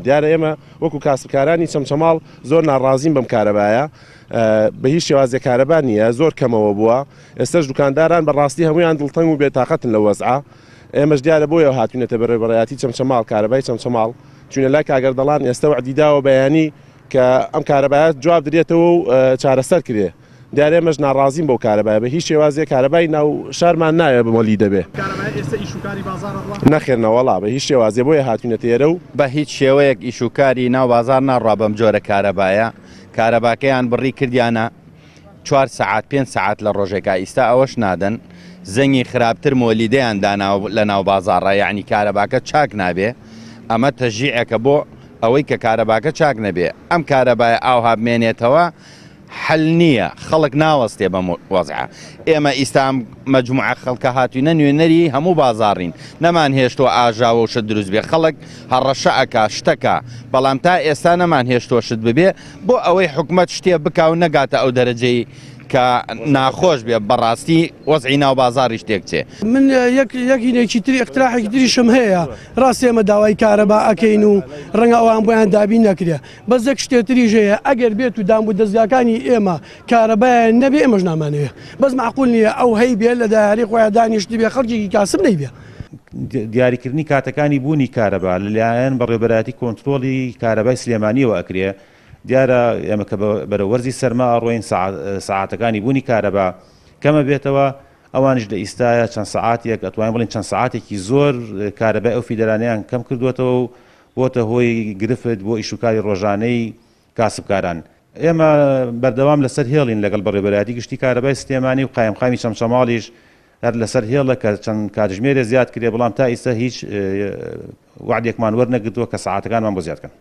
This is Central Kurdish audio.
دیارە ئێمە وەکو کاسبکارانی چەمچەماڵ زۆر ناڕازیم بەم کارەبایە بە هیچ شێوازێک کارەبا نییە زۆر کەمەوە بووە ئێستاش دوکانداران بەڕاستی هەمویان دڵتەنگ و بێتاقەتن لە وەزعە ئێمەش دیارە بۆیە هاتوونێتە بەڕێبەڕایەتی چەمچەماڵ کارەبای چەمچەماڵ چونە لای کاگەردەڵان ئێستا وعدیداوە بەیانی کە ئەم کارەبایەت جواب درێتەوە و چارەسەر کرێ دیارە ئێمەش ناڕازیم بۆ کارەبای بە هیچ شێوازێک کارەبای ناو شارمان نایە بمەلی دەبێ نەخێنەوەڵا بە هیچ شێوازێ بۆیە هاتوونێتە ئێرە و بە هیچ شێوەیەک ئیشوکاری ناو بازار ناڕوا بەم جۆرە کارەبایە کارەباکەیان بڕی کردیانە 4 سعات 5 سعات لە ڕۆژێکا ئیستا ئەوەش نادەن زەنگی خراپتر مۆلیدەیان دانا لە ناو بازاڕە یعنی کارەباکە چاک نابێ ئەمە تەژیعەکە بۆ ئەوەی کە کارەباکە چاک نەبێ ئەم کارەبایە ئاوها بمێنێتەوە حل نییە خەڵک ناوەستێ بەم وەزعە ئێمە ئیستا مەجموعە خەڵکە هاتوینە نوێنەری هەموو بازاڕین نەمان هێشتۆ ئاژاوە و شت دروست بێ خەڵک هەڕەشەکە شتەکە بەڵام تا ئێستا نەمان هێشتۆ شت ببێ بۆ ئەوەی حکومەت شتێ بکا و نەگاتە ئەو دەرەجەی کە ناخۆش بێ بەڕاستی وەزعی ناو بازاڕی شتێک چێ من یەکینێکی تری اقتراحێکی تریشم هەیە ڕاستی ئێمە داوای کارەبا ئەکەین و ڕەنگە ئەوان بۆیان دابین نەکرێ بەس یەک شتێتریش هەیە ئەگەر بێت و دامبوو دەستگاکانی ئێمە کارەبایان نەبێ ئێمەش نامانەوێ بەس معقول نییە ئەو هەی بێ لە دایاری خۆیان دانیشتی بێ خەڵکێکی کاسب نەیبێ دیاریکردنی کاتەکانی بوونی کارەبا لەلایەن بەڕێوەبەرایەتی کۆنتترۆلی کارەبای سلێمانیەوە ئەکرێ دیارە ئێمە کە بەرە وەرزی سەرما ئەڕۆین ساعاتەکانی بوونی کارەبا کەمە بێتەوە ئەوانش لە ئیستایە چەند ساعاتێک ئەتوانین بڵین چەند ساعاتێکی زۆر کارەبای ئەو فیدرانیان کەم کردوێتەوە و بۆتە هۆی گرفت بۆ ئیشوکاری ڕۆژانەی کاسبکاران ئێمە بەردەوام لەسەر هێڵین لەگەڵ بەڕێوەبەرایەتی گشتی کارەبای سلێمانی و قایمقامی چەمچەماڵیش هەر لەسەر هێڵە کە چەند کاتژمێرە زیاد کرێ بەڵام تا ئیستا هیچ وعدێکمان وەرنەگرتووە کە ساعاتەکانمان بۆ زیاد بکەن